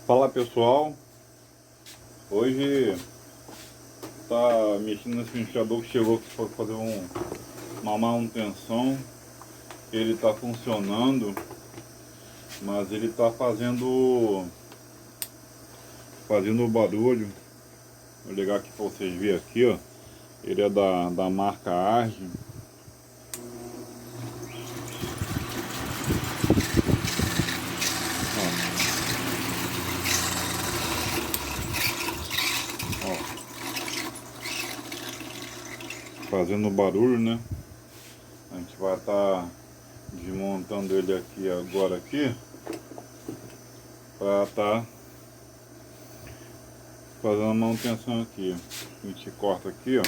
Fala pessoal, hoje tá mexendo nesse ventilador que chegou aqui para fazer uma manutenção. Ele tá funcionando, mas ele tá fazendo barulho. Vou ligar aqui para vocês verem aqui, ó. Ele é da marca Arge. Ó, fazendo barulho, né? A gente vai estar desmontando ele aqui agora para estar fazendo a manutenção aqui. A gente corta aqui, ó,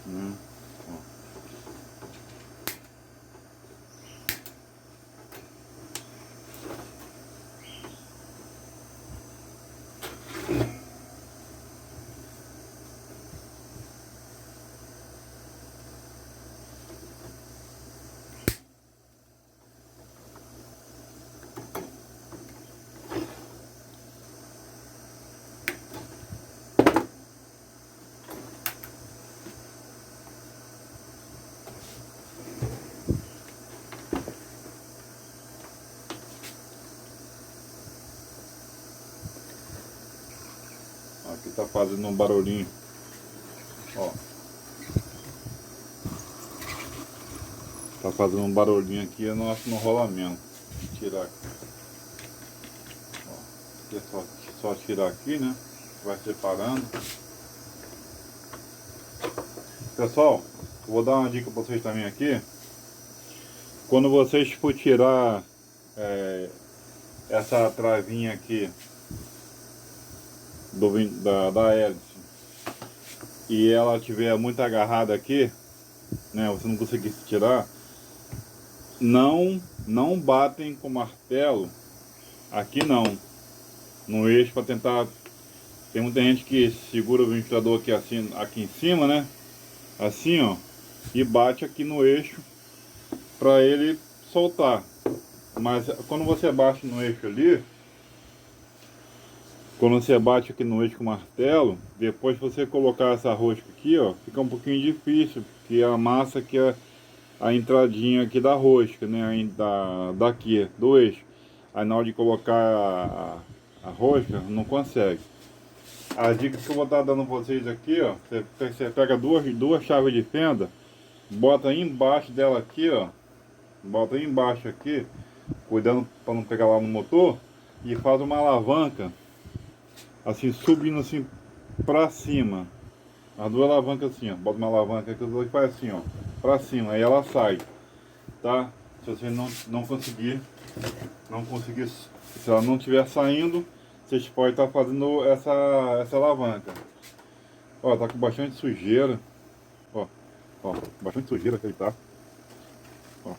né? Ó. Aqui tá fazendo um barulhinho, ó. Tá fazendo um barulhinho aqui no rolamento. Vou tirar aqui. Ó, aqui é só tirar aqui, né? Vai separando. Pessoal, vou dar uma dica para vocês também aqui. Quando vocês for tirar essa travinha aqui da hélice e ela tiver muito agarrada aqui, né? Você não conseguir tirar, não batem com martelo aqui não, no eixo, para tentar. Tem muita gente que segura o ventilador aqui assim, aqui em cima, né? Assim, ó, e bate aqui no eixo para ele soltar. Mas quando você bate no eixo ali, quando você bate aqui no eixo com o martelo, depois você colocar essa rosca aqui, ó, fica um pouquinho difícil, porque amassa aqui a entradinha aqui da rosca, né, daqui, do eixo. Aí na hora de colocar a rosca, não consegue. As dicas que eu vou estar dando pra vocês aqui, ó, você pega duas chaves de fenda, bota aí embaixo dela aqui, ó, bota aí embaixo aqui, cuidando para não pegar lá no motor, e faz uma alavanca, assim, subindo assim pra cima. As duas alavancas assim, ó, bota uma alavanca aqui e faz assim, ó, pra cima, aí ela sai, tá? Se você não conseguir, se ela não estiver saindo, vocês podem estar fazendo essa alavanca. Ó, tá com bastante sujeira. Ó, bastante sujeira que ele tá. Ó.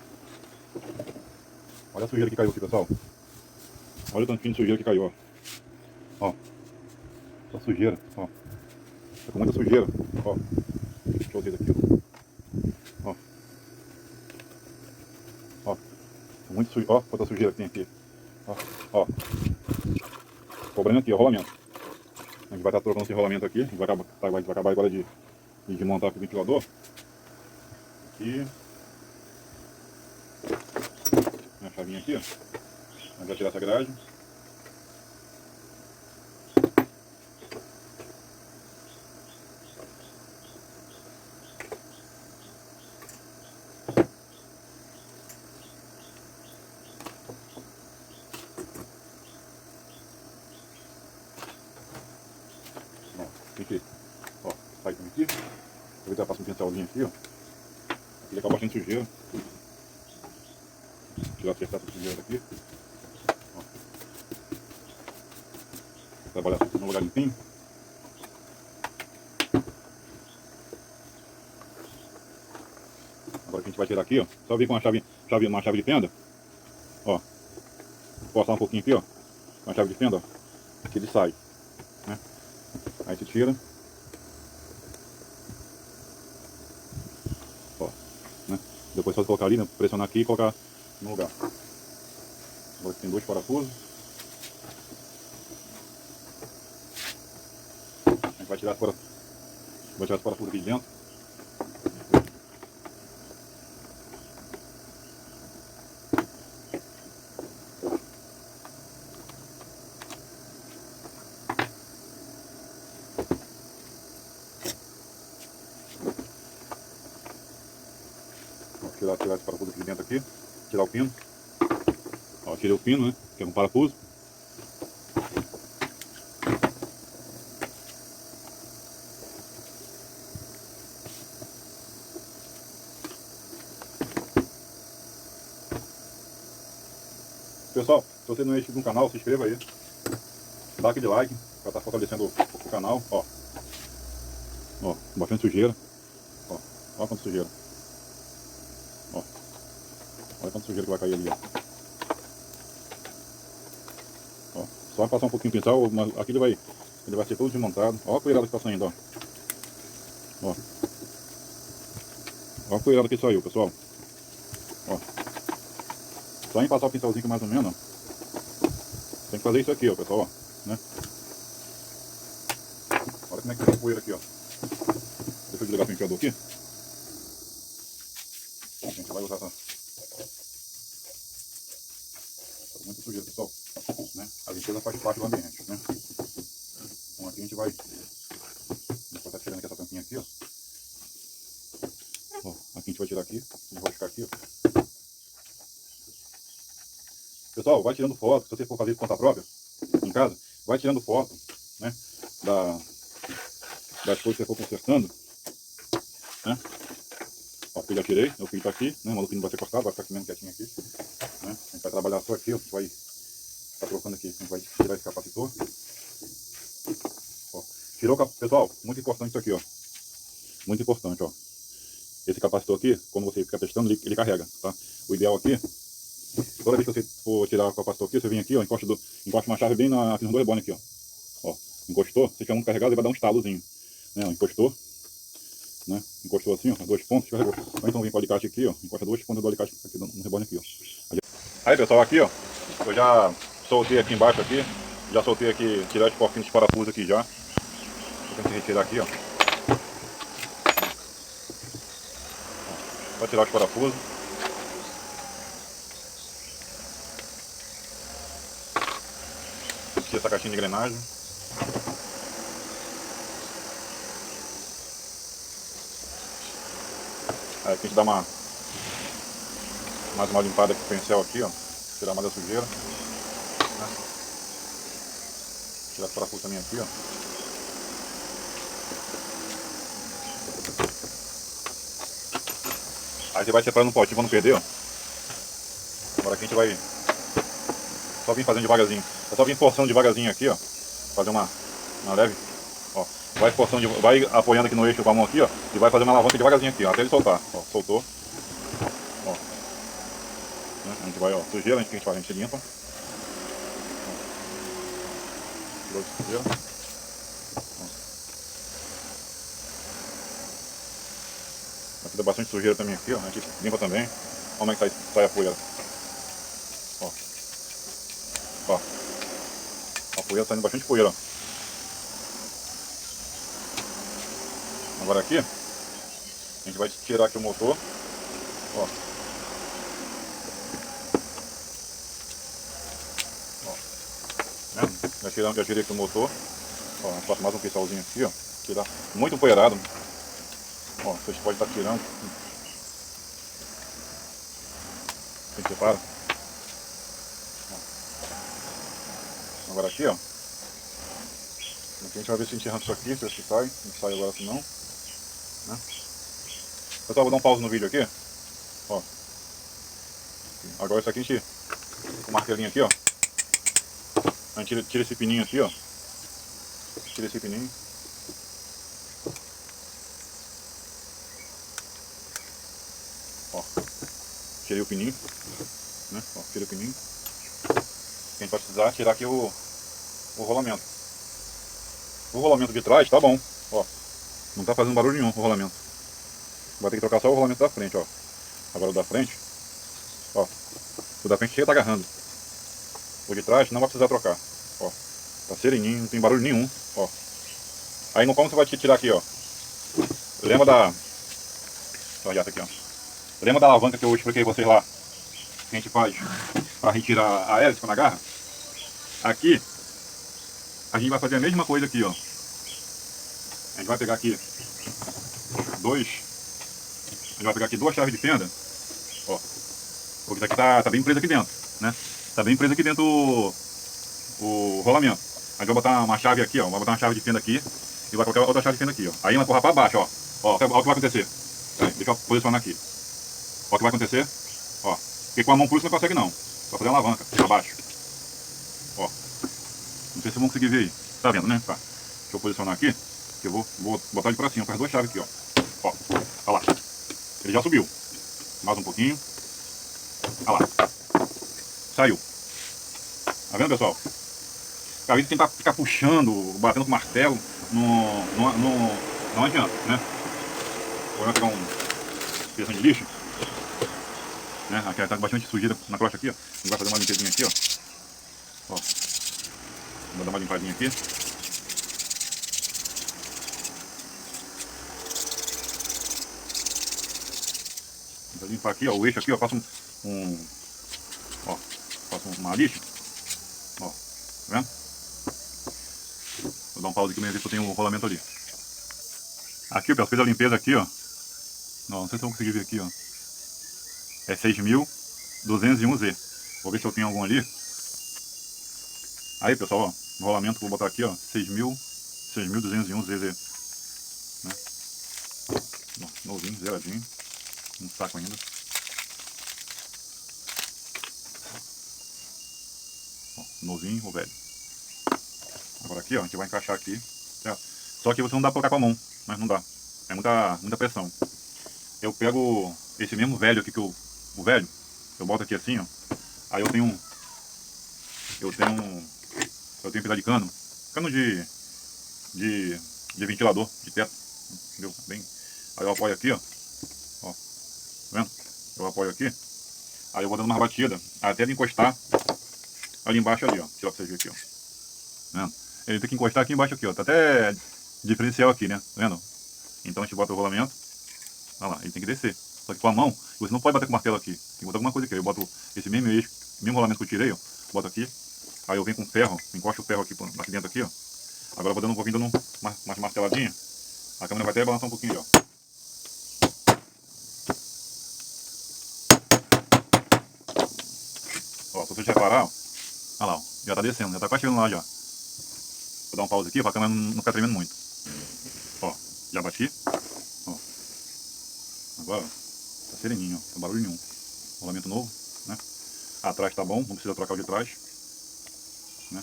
Olha a sujeira que caiu aqui, pessoal. Olha o tantinho de sujeira que caiu, ó. Ó. Só sujeira, ó. Tá com muita sujeira, ó. Deixa eu ver aqui, ó. Ó. Muito sujeira, ó. Quanta sujeira que tem aqui. Ó. Cobrando aqui, ó, rolamento. A gente vai estar trocando esse rolamento aqui. A gente vai acabar agora de montar aqui o ventilador. Aqui. A chavinha aqui, ó. A gente vai tirar essa grade. Aqui, ó, sai também aqui. Aproveitar e passa um pincelzinho aqui, ó. Aqui ele acaba bastante sujeira. Tirar essa sujeira daqui. Ó. Trabalhar no lugar limpinho. Agora que a gente vai tirar aqui, ó. Só vir com uma chave de fenda. Ó. Forçar um pouquinho aqui, ó. Com a chave de fenda, ó. Aqui ele sai, né? Aí você tira. Ó, né? Depois só colocar ali, né? Pressionar aqui e colocar no lugar. Agora tem dois parafusos. gente vai tirar fora, vou tirar os parafusos aqui de dentro. Vou tirar esse parafuso aqui de dentro aqui, tirar o pino. Ó, tirei o pino, né? Que é um parafuso. Pessoal, se você não é inscrito no canal, se inscreva aí. Dá aquele like para estar fortalecendo o canal. Ó, bastante sujeira. Ó quanta sujeira. Ó, olha quanta sujeira que vai cair ali. Ó, só passar um pouquinho de pincel, mas aqui ele vai ser todo desmontado. Ó a poeirada que tá saindo, ó. Ó a poeirada que saiu, pessoal. Ó, só em passar o pincelzinho aqui mais ou menos, ó. Tem que fazer isso aqui, ó, pessoal, ó, né? Olha como é que tem a poeira aqui, ó. Deixa eu desligar o penteador aqui. A gente vai usar essa... Muita sujeira, pessoal, né? A limpeza faz parte do ambiente, né? Então aqui a gente vai estar tirando aqui essa tampinha aqui, ó. Ó, aqui a gente vai tirar aqui, enroscar aqui, ó. Pessoal, vai tirando foto, se você for fazer isso por conta própria, em casa, vai tirando foto, né? Das coisas que você for consertando, né? Ó, aqui eu já tirei, o fio tá aqui, né? O maluquinho não vai ser cortado, vai ficar aqui mesmo quietinho aqui, né? A gente vai trabalhar só aqui, ó. A gente vai tá colocando aqui, a gente vai tirar esse capacitor. Ó, tirou o capacitor, pessoal, muito importante isso aqui, ó. Muito importante, ó. Esse capacitor aqui, quando você fica testando, ele carrega, tá? O ideal aqui, toda vez que você for tirar o capacitor aqui, você vem aqui, ó, encosta uma chave bem aqui nos dois bones aqui, ó. Ó, encostou, se tiver muito carregado, ele vai dar um estalozinho, né? Ó, encostou, né? Encostou assim, ó, dois pontos, carregou. Ou então vem com o alicate aqui, ó, encosta dois pontos do alicate aqui no rebone aqui, ó. Aí, pessoal, aqui, ó, eu já soltei aqui embaixo aqui, já soltei aqui, tirar os porquinhos de parafuso aqui já. Vou ter que retirar aqui, ó. Vou tirar os parafusos. Aqui essa caixinha de engrenagem. Aí aqui a gente dá mais uma limpada com o pincel aqui, ó. Tirar mais a sujeira, né? Tirar os parafusos também aqui, ó. Aí você vai separando um potinho pra não perder, ó. Agora aqui a gente vai só vir fazendo devagarzinho. É só vir forçando devagarzinho aqui, ó. Fazer uma leve, ó. Vai forçando, vai apoiando aqui no eixo com a mão aqui, ó. E vai fazer uma alavanca devagarzinho aqui, ó, até ele soltar. Ó, soltou. Ó. Né? A gente vai, ó, sujeira, a gente faz, a gente limpa. Tirou de sujeira. Aqui dá bastante sujeira também aqui, ó. A gente limpa também. Olha como é que sai a poeira. Ó. Ó. A poeira saindo bastante poeira, ó. Agora aqui, a gente vai tirar aqui o motor. Ó. Ó. Né? Já tirei aqui o motor. Ó, faço mais um pincelzinho aqui, ó. Tirar muito poeirado. Ó, vocês podem estar tirando. A gente separa. Ó. Agora aqui, ó. Aqui a gente vai ver se a gente arranca isso aqui, se sai. Não sai agora assim não. Né? Pessoal, vou dar um pause no vídeo aqui. Ó. Agora isso aqui a gente, com o martelinho aqui, ó. A gente tira esse pininho aqui, ó. Tira esse pininho. Ó. Tirei o pininho. Né? Ó, tirei o pininho. A gente vai precisar tirar aqui o rolamento. O rolamento de trás tá bom. Ó. Não tá fazendo barulho nenhum o rolamento. Vai ter que trocar só o rolamento da frente, ó. Agora o da frente, ó. O da frente chega tá agarrando. O de trás não vai precisar trocar. Ó. Tá sereninho, não tem barulho nenhum. Ó. Aí no como você vai tirar aqui, ó. Lembra da... Olha essa aqui, ó. Lembra da alavanca que eu expliquei vocês lá? Que a gente faz para retirar a hélice quando agarra? Aqui, a gente vai fazer a mesma coisa aqui, ó. A gente vai pegar aqui duas chaves de fenda, ó. Porque isso aqui tá bem preso aqui dentro, né? Tá bem preso aqui dentro o rolamento. A gente vai botar uma chave aqui, ó. Vai botar uma chave de fenda aqui e vai colocar outra chave de fenda aqui, ó. Aí vai empurrar para baixo, ó. Ó, o que vai acontecer. Aí, deixa eu posicionar aqui. Ó, o que vai acontecer, ó. Porque com a mão cruz você não consegue não. Só fazer uma alavanca para baixo. Ó. Não sei se vocês vão conseguir ver aí. Tá vendo, né? Tá. Deixa eu posicionar aqui. Que eu vou botar ele para cima com as duas chaves aqui, ó. Ó. Olha lá. Ele já subiu. Mais um pouquinho. Olha lá. Saiu. Tá vendo, pessoal? Às vezes tentar ficar puxando, batendo com o martelo, não adianta, né? Agora pegar um pedaço de lixo, né? Aqui tá bastante sujeira na crosta aqui, ó. A gente vai fazer uma limpezinha aqui, ó. Ó. Vou dar uma limpadinha aqui. Vou limpar aqui, ó, o eixo aqui, ó. Faço faço uma lixa. Ó, tá vendo? Vou dar um pause aqui mesmo, ver se eu tenho o rolamento ali. Aqui, pessoal, fiz a limpeza aqui, ó. Não sei se eu vou conseguir ver aqui, ó. É 6201Z. Vou ver se eu tenho algum ali. Aí, pessoal, ó, o rolamento vou botar aqui, ó. 6201ZZ. Né? Bom, novinho, zeradinho. Um saco ainda. Ó, novinho ou velho. Agora aqui, ó, a gente vai encaixar aqui, certo? Só que você não dá pra colocar com a mão, mas não dá. É muita pressão. Eu pego esse mesmo velho aqui o velho, eu boto aqui assim, ó. Aí eu tenho pedaço de cano de ventilador, de teto, entendeu? Bem, aí eu apoio aqui, ó, tá vendo? Eu apoio aqui, aí eu vou dando uma batida até ele encostar ali embaixo ali, ó. Tirar pra vocês verem aqui, ó. Tá vendo? Ele tem que encostar aqui embaixo aqui, ó. Tá até diferencial aqui, né? Tá vendo? Então a gente bota o rolamento. Olha lá, ele tem que descer. Só que com a mão, você não pode bater com o martelo aqui. Tem que botar alguma coisa aqui. Eu boto esse mesmo eixo, mesmo rolamento que eu tirei, ó. Boto aqui. Aí eu venho com o ferro, encosto o ferro aqui dentro aqui, ó. Agora eu vou vindo umas marteladinhas. A câmera vai até balançar um pouquinho, ó. Ó, se vocês reparar, ó. Olha lá, ó. Já tá descendo, já tá quase chegando lá já. Vou dar um pause aqui pra câmera não ficar tremendo muito. Ó, já bati. Ó. Agora, tá sereninho, ó. Não tem barulho nenhum. Rolamento novo, né? Atrás tá bom, não precisa trocar o de trás. Né?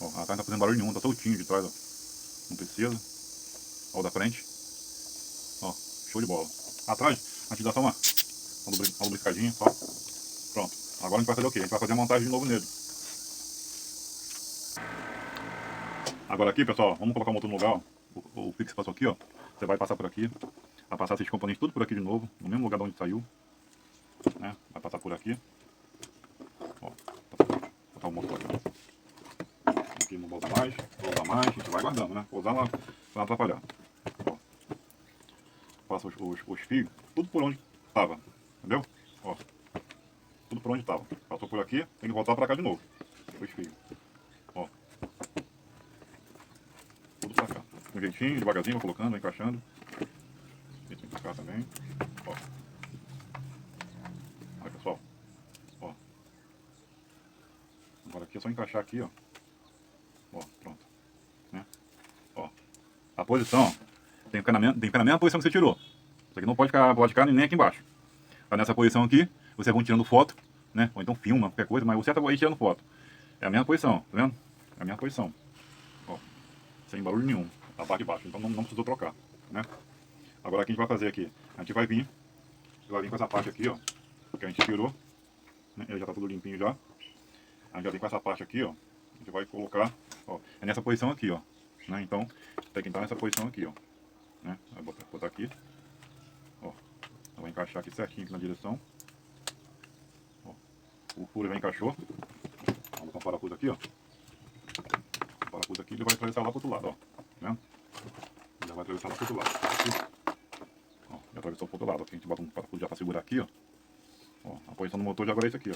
Ó, atrás não tá fazendo barulho nenhum, tá soltinho de trás, ó. Não precisa. Ó, o da frente. Ó, show de bola. Atrás, a gente dá só uma lubrificadinha, só. Pronto. Agora a gente vai fazer o quê? A gente vai fazer a montagem de novo nele. Agora aqui, pessoal, vamos colocar o motor no lugar, ó. O fix passou aqui, ó. Você vai passar por aqui. Vai passar esses componentes tudo por aqui de novo, no mesmo lugar de onde saiu. Né? Vai passar por aqui. Ó, botar o motor aqui. Aqui não volta mais, a gente vai guardando, né? Vou usar lá pra não atrapalhar. Ó. Passa os fios, tudo por onde tava, entendeu? Ó. Tudo por onde tava. Passou por aqui, tem que voltar pra cá de novo. Os fios. Ó. Tudo pra cá. Com jeitinho, devagarzinho, vou colocando, vai encaixando. Esse pra cá também. Ó. Olha, pessoal. Ó. Agora aqui é só encaixar aqui, ó. Ó, pronto. Né? Ó. A posição, tem que ficar na mesma posição que você tirou. Isso aqui não pode ficar nem aqui embaixo. Tá nessa posição aqui, vocês vão tirando foto, né? Ou então filma, qualquer coisa, mas o certo é ir tirando foto. É a mesma posição, tá vendo? É a mesma posição. Ó. Sem barulho nenhum. Na parte de baixo, então não precisou trocar, né? Agora o que a gente vai fazer aqui? A gente vai vir com essa parte aqui, ó. Que a gente tirou. Né? Ele já tá tudo limpinho já. A gente já vem com essa parte aqui, ó. A gente vai colocar, ó. É nessa posição aqui, ó. Né? Então, tem que entrar nessa posição aqui, ó. Né? Vai botar aqui. Ó. Vai encaixar aqui certinho aqui na direção. Ó. O furo já encaixou. Vamos botar um parafuso aqui, ó. O parafuso aqui ele vai atravessar lá pro outro lado, ó. Tá vendo? vai atravessar lá pro outro lado. Aqui. Ó, já atravessou pro outro lado. Aqui a gente bota um parafuso já pra segurar aqui, ó. Ó, a posição do motor já agora é isso aqui, ó.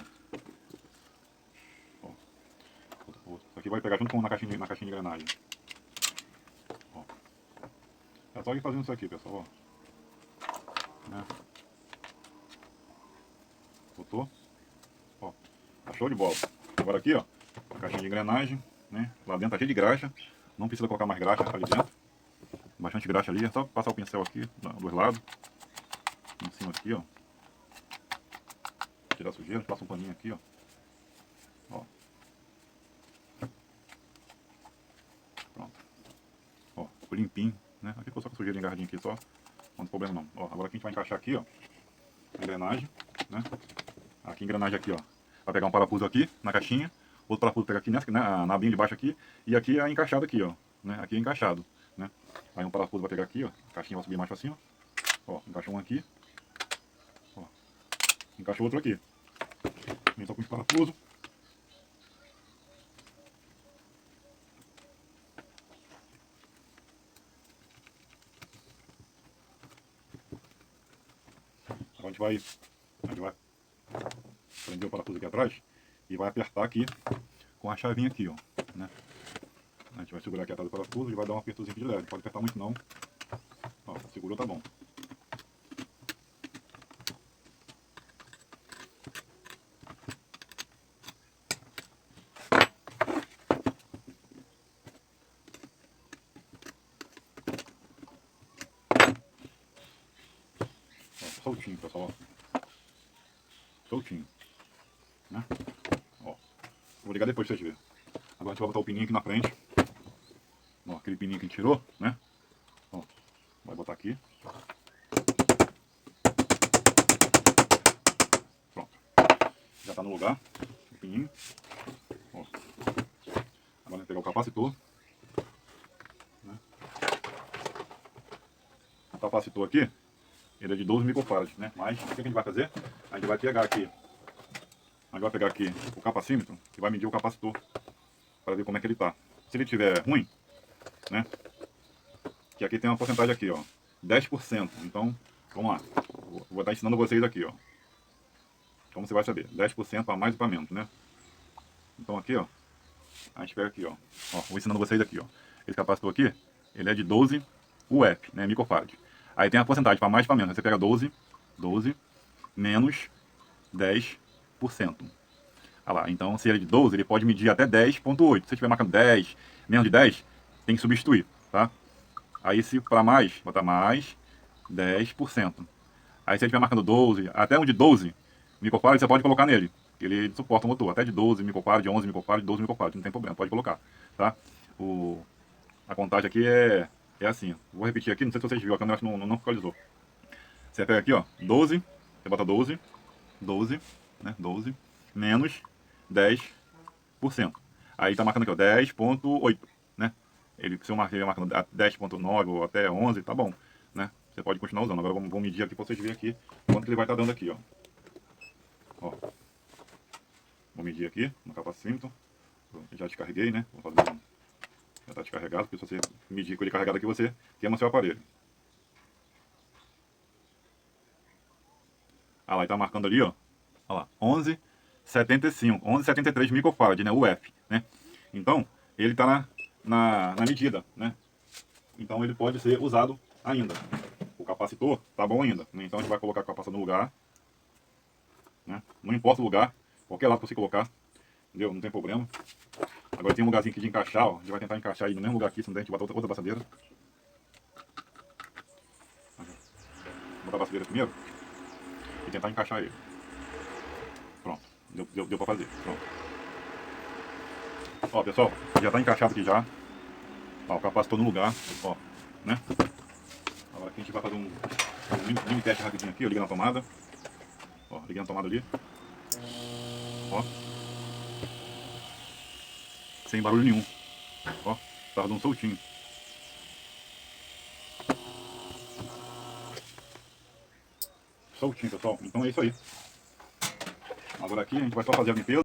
Ó. Isso aqui vai pegar junto com na caixinha de engrenagem. Ó. É só ir fazendo isso aqui, pessoal, ó. Né? Botou. Ó. Tá show de bola. Agora aqui, ó. A caixinha de engrenagem, né? Lá dentro tá cheio de graxa. Não precisa colocar mais graxa ali dentro. Bastante graxa ali. É só passar o pincel aqui, dos lados. Em cima aqui, ó. Tirar a sujeira. Passa um paninho aqui, ó. Ó. Pronto. Ó, ficou limpinho, né? Aqui ficou só com a sujeira engarradinha aqui, só. Não tem problema não. Ó, agora aqui a gente vai encaixar aqui, ó. A engrenagem, né? Aqui a engrenagem aqui, ó. Vai pegar um parafuso aqui na caixinha. Outro parafuso pega aqui nessa, né, na abinha de baixo aqui. E aqui é encaixado aqui, ó. Né? Aqui é encaixado, né? Aí um parafuso vai pegar aqui, ó. A caixinha vai subir mais pra cima. Ó, encaixou um aqui. Ó. Encaixou outro aqui. Vem só com os parafusos. Agora a gente vai prender o parafuso aqui atrás e vai apertar aqui com a chavinha aqui, ó, né? A gente vai segurar aqui atrás do parafuso e vai dar um apertozinho de leve. Não pode apertar muito não. Ó, segurou, tá bom. Ó, soltinho, pessoal, ó. Soltinho, né? Ó, vou ligar depois pra vocês verem. Agora a gente vai botar o pininho aqui na frente. Ó, aquele pininho que a gente tirou, né? Ó, vai botar aqui. Pronto. Já tá no lugar, o pininho. Ó. Agora a gente vai pegar o capacitor. Né? O capacitor aqui, ele é de 12 microfarads, né? Mas o que a gente vai fazer? A gente vai pegar aqui. A gente vai pegar aqui o capacímetro e vai medir o capacitor para ver como é que ele tá. Se ele tiver ruim, né? Que aqui tem uma porcentagem aqui, ó, 10%. Então, vamos lá. Vou estar ensinando vocês aqui, ó. Como você vai saber? 10% para mais ou para menos, né? Então aqui, ó, a gente pega aqui, ó. Ó, vou ensinando vocês aqui, ó. Esse capacitor aqui, ele é de 12 UF, né? Microfarad. Aí tem a porcentagem para mais ou para menos. Você pega 12 menos 10%. Olha lá, então se ele é de 12, ele pode medir até 10,8. Se estiver marcando 10, menos de 10, tem que substituir, tá? Aí se para mais, botar mais 10%. Aí se ele estiver marcando 12, até um de 12 microfarad, você pode colocar nele. Ele suporta o motor, até de 12 microfarad, de 11 microfarad, 12 microfarad, não tem problema, pode colocar, tá? A contagem aqui é assim, vou repetir aqui, não sei se vocês viram, a câmera não focalizou. Você pega aqui, ó, 12, você bota 12, né, 12, menos 10%. Aí tá marcando aqui, ó, 10,8, né? Se eu marcando 10,9 ou até 11, tá bom, né? Você pode continuar usando. Agora vamos medir aqui pra vocês verem aqui quanto que ele vai estar dando aqui, ó. Ó. Vou medir aqui no capacímetro. Já descarreguei, né? Vou fazer já tá descarregado, porque se você medir com ele carregado aqui, você queima seu aparelho. Ah lá, ele tá marcando ali, ó. Olha lá, 11,73 microfarad, né? UF, né? Então, ele tá na medida, né? Então ele pode ser usado ainda. O capacitor tá bom ainda, né? Então a gente vai colocar o capacitor no lugar, né? Não importa o lugar, qualquer lado que você colocar, entendeu? Não tem problema. Agora tem um lugarzinho aqui de encaixar, ó. A gente vai tentar encaixar aí no mesmo lugar aqui, se não der, a gente bota outra braçadeira. Vou botar a braçadeira primeiro e tentar encaixar ele. Pronto, deu pra fazer, pronto. Ó, pessoal, já tá encaixado aqui já. Ó, o capacitor no lugar, ó, né? Agora aqui a gente vai fazer um mini teste rapidinho aqui, eu ligo na tomada. Ó, liguei na tomada ali. Ó. Sem barulho nenhum. Ó, tá dando soltinho. Soltinho, pessoal. Então é isso aí. Agora aqui a gente vai só fazer a limpeza.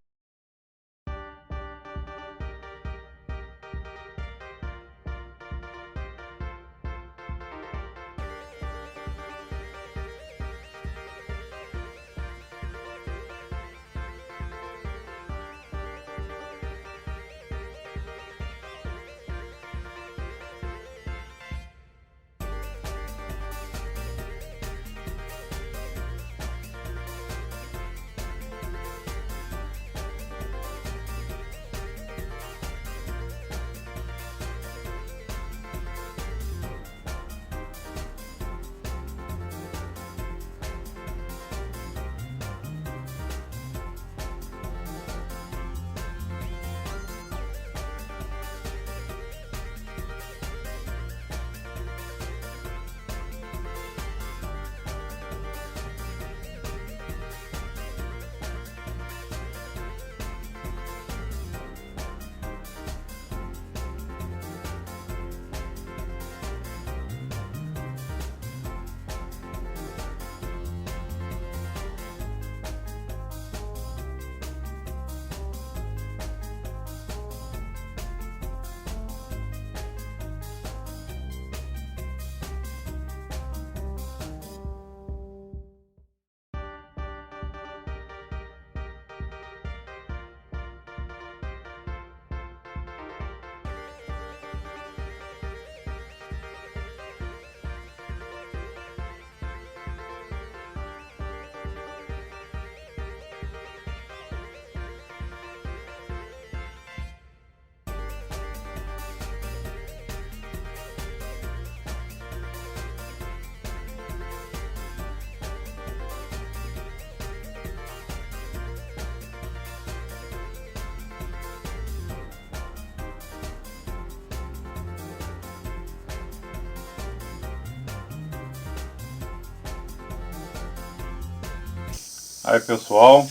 Aí pessoal,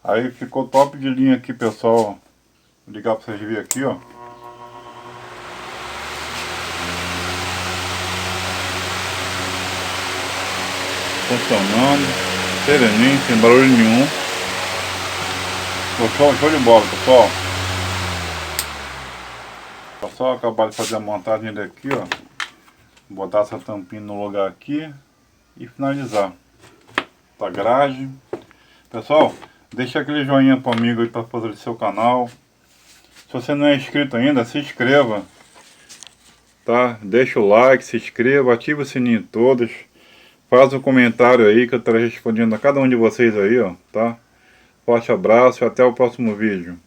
aí ficou top de linha aqui pessoal. Vou ligar pra vocês verem aqui, ó. Funcionando, sereninho, sem barulho nenhum. Show de bola pessoal. Pessoal, acabar de fazer a montagem daqui, ó. Botar essa tampinha no lugar aqui e finalizar a grade. Pessoal, deixa aquele joinha comigo aí para fortalecer o canal. Se você não é inscrito ainda, se inscreva, tá? Deixa o like, se inscreva, ativa o sininho todos. Faz um comentário aí que eu estarei respondendo a cada um de vocês aí, ó, tá? Forte abraço e até o próximo vídeo.